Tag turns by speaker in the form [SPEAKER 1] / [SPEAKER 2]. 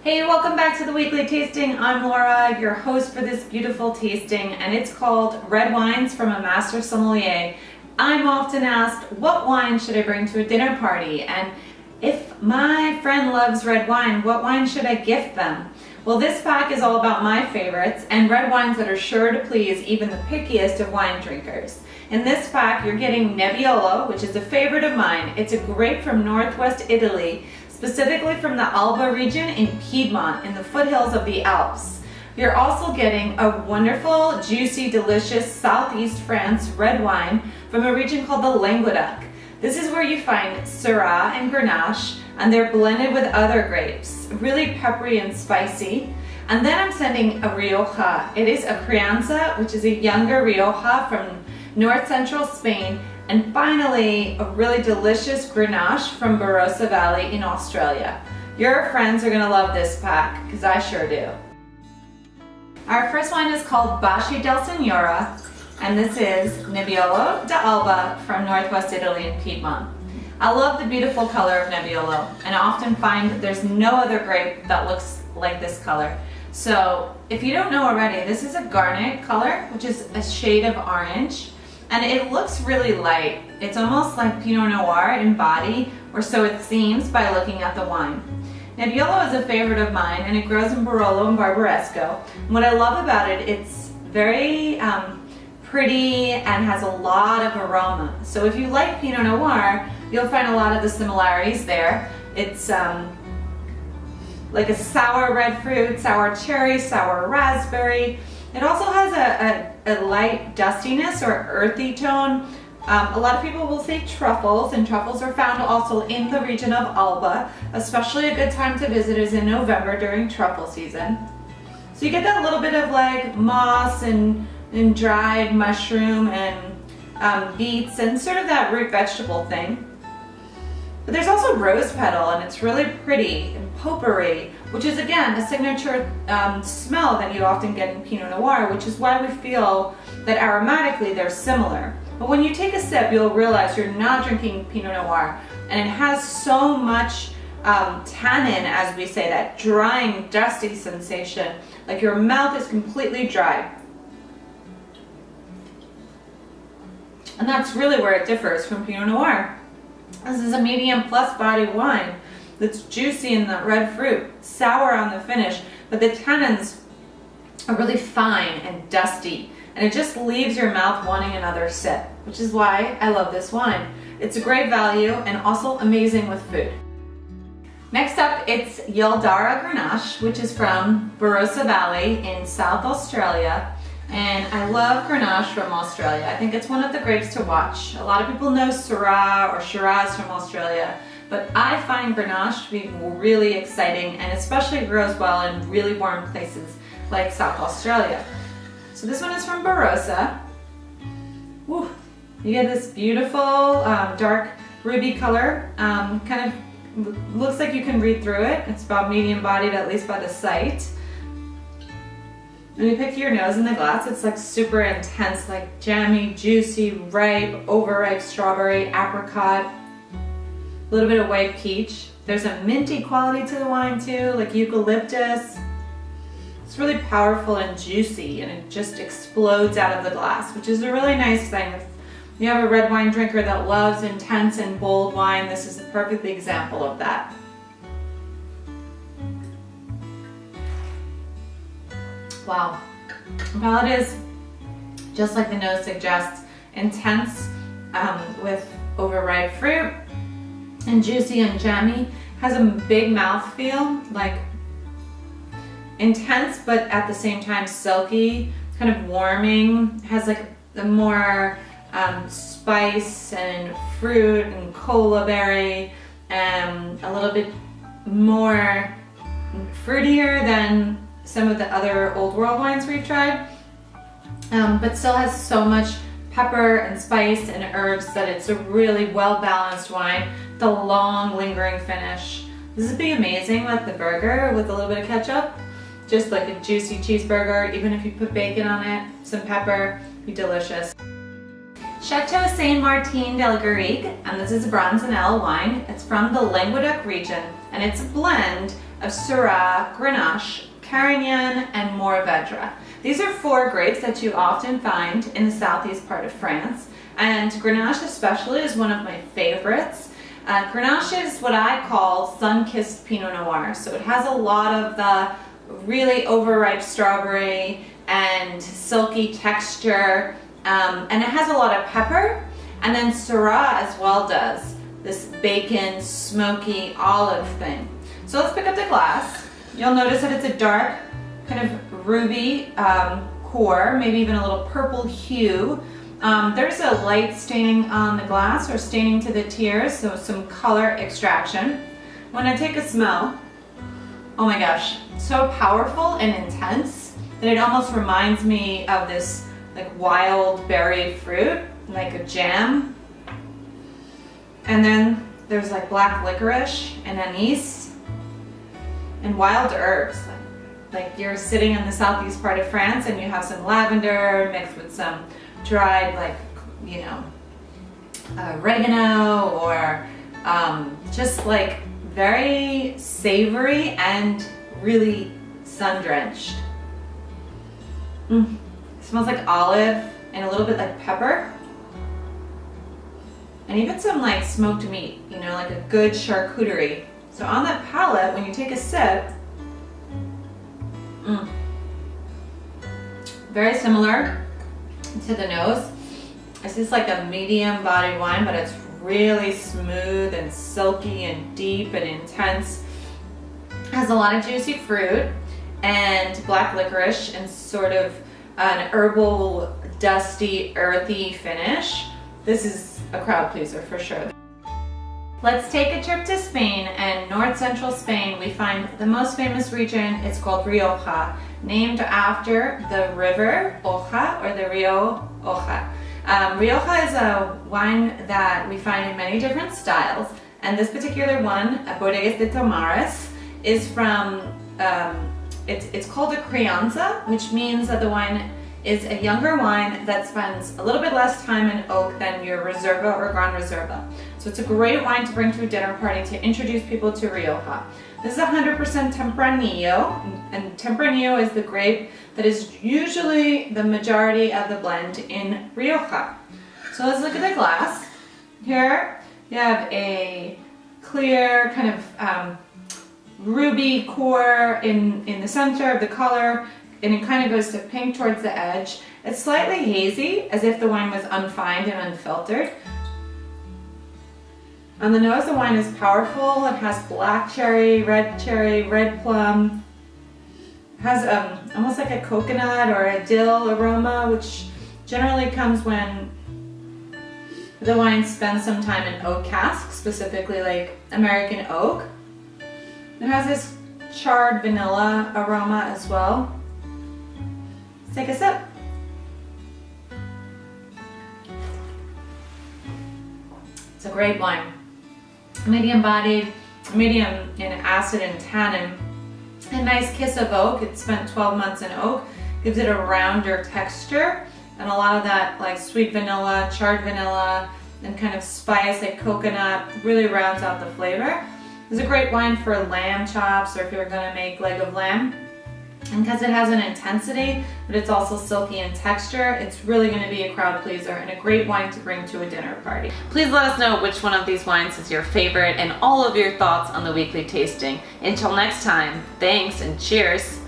[SPEAKER 1] Hey, welcome back to the weekly tasting. I'm Laura, your host for this beautiful tasting, and it's called Red Wines from A Master Sommelier. I'm often asked, what wine should I bring to a dinner party? And if my friend loves red wine, what wine should I gift them? Well, this pack is all about my favorites and red wines that are sure to please even the pickiest of wine drinkers. In this pack, you're getting Nebbiolo, which is a favorite of mine. It's a grape from northwest Italy, specifically from the Alba region in Piedmont, in the foothills of the Alps. You're also getting a wonderful, juicy, delicious southeast France red wine from a region called the Languedoc. This is where you find Syrah and Grenache, and they're blended with other grapes, really peppery and spicy. And then I'm sending a Rioja. It is a Crianza, which is a younger Rioja from north central Spain. And finally, a really delicious Grenache from Barossa Valley in Australia. Your friends are gonna love this pack, because I sure do. Our first wine is called Boschi del Signora, and this is Nebbiolo d'Alba from northwest Italy in Piedmont. I love the beautiful color of Nebbiolo, and I often find that there's no other grape that looks like this color. So if you don't know already, this is a garnet color, which is a shade of orange, and it looks really light. It's almost like Pinot Noir in body, or so it seems by looking at the wine. Nebbiolo is a favorite of mine, and it grows in Barolo and Barbaresco. And what I love about it, it's very pretty and has a lot of aroma. So if you like Pinot Noir, you'll find a lot of the similarities there. It's like a sour red fruit, sour cherry, sour raspberry. It also has a light dustiness or earthy tone. A lot of people will say truffles, and truffles are found also in the region of Alba. Especially a good time to visit is in November during truffle season. So you get that little bit of like moss and dried mushroom and beets and sort of that root vegetable thing. But there's also rose petal, and it's really pretty and potpourri, which is again a signature smell that you often get in Pinot Noir, which is why we feel that aromatically they're similar. But when you take a sip, you'll realize you're not drinking Pinot Noir, and it has so much tannin, as we say, that drying, dusty sensation, like your mouth is completely dry. And that's really where it differs from Pinot Noir. This is a medium plus body wine that's juicy in the red fruit, sour on the finish, but the tannins are really fine and dusty, and it just leaves your mouth wanting another sip, which is why I love this wine. It's a great value and also amazing with food. Next up, it's Yildara Grenache, which is from Barossa Valley in South Australia. And I love Grenache from Australia. I think it's one of the grapes to watch. A lot of people know Syrah or Shiraz from Australia, but I find Grenache to be really exciting, and especially grows well in really warm places like South Australia. So this one is from Barossa. Woo. You get this beautiful dark ruby color. Kind of looks like you can read through it. It's about medium bodied, at least by the sight. When you pick your nose in the glass, it's like super intense, like jammy, juicy, ripe, overripe strawberry, apricot, a little bit of white peach. There's a minty quality to the wine too, like eucalyptus. It's really powerful and juicy, and it just explodes out of the glass, which is a really nice thing. If you have a red wine drinker that loves intense and bold wine, this is a perfect example of that. Wow, the palate is, just like the nose suggests, intense with overripe fruit, and juicy and jammy. Has a big mouth feel, like intense but at the same time silky, kind of warming. Has like the more spice and fruit and cola berry, and a little bit more fruitier than some of the other old world wines we've tried, but still has so much pepper and spice and herbs that it's a really well balanced wine. The long lingering finish. This would be amazing with the burger with a little bit of ketchup, just like a juicy cheeseburger. Even if you put bacon on it, some pepper, be delicious. Château Saint Martin de la Garrigue, and this is a Bronzinelle wine. It's from the Languedoc region. and it's a blend of Syrah, Grenache, Carignan, and Mourvedre. These are 4 grapes that you often find in the southeast part of France, and Grenache especially is one of my favorites. Grenache is what I call sun-kissed Pinot Noir, so it has a lot of the really overripe strawberry and silky texture, and it has a lot of pepper, and then Syrah as well does this bacon, smoky olive thing. So let's pick up the glass. You'll notice that it's a dark, kind of ruby core, maybe even a little purple hue. There's a light staining on the glass, or staining to the tears, so some color extraction. When I take a smell, oh my gosh, so powerful and intense that it almost reminds me of this like wild berry fruit, like a jam. And then there's like black licorice and anise and wild herbs. Like you're sitting in the southeast part of France and you have some lavender mixed with some dried, like, you know, oregano, or just like very savory and really sun-drenched. It smells like olive and a little bit like pepper. And even some like smoked meat, you know, like a good charcuterie. So on that palate, when you take a sip, very similar to the nose. It's just like a medium body wine, but it's really smooth and silky and deep and intense. Has a lot of juicy fruit and black licorice and sort of an herbal, dusty, earthy finish. This is a crowd pleaser for sure. Let's take a trip to Spain, and north central Spain we find the most famous region. It's called Rioja, named after the river Oja, or the Rio Oja. Rioja is a wine that we find in many different styles, and this particular one, Bodegas de Tomares, is from, it's called a Crianza, which means that the wine is a younger wine that spends a little bit less time in oak than your Reserva or Gran Reserva. So it's a great wine to bring to a dinner party to introduce people to Rioja. This is 100% Tempranillo, and Tempranillo is the grape that is usually the majority of the blend in Rioja. So let's look at the glass. Here you have a clear kind of ruby core in the center of the color, and it kind of goes to pink towards the edge. It's slightly hazy, as if the wine was unfined and unfiltered. On the nose, the wine is powerful. It has black cherry, red plum. It has almost like a coconut or a dill aroma, which generally comes when the wine spends some time in oak casks, specifically like American oak. It has this charred vanilla aroma as well. Let's take a sip. It's a great wine. Medium bodied, medium in acid and tannin. A nice kiss of oak. It spent 12 months in oak. Gives it a rounder texture, and a lot of that like sweet vanilla, charred vanilla, and kind of spice like coconut really rounds out the flavor. It's a great wine for lamb chops, or if you're gonna make leg of lamb. And because it has an intensity, but it's also silky in texture, it's really going to be a crowd pleaser and a great wine to bring to a dinner party. Please let us know which one of these wines is your favorite and all of your thoughts on the weekly tasting. Until next time, thanks and cheers.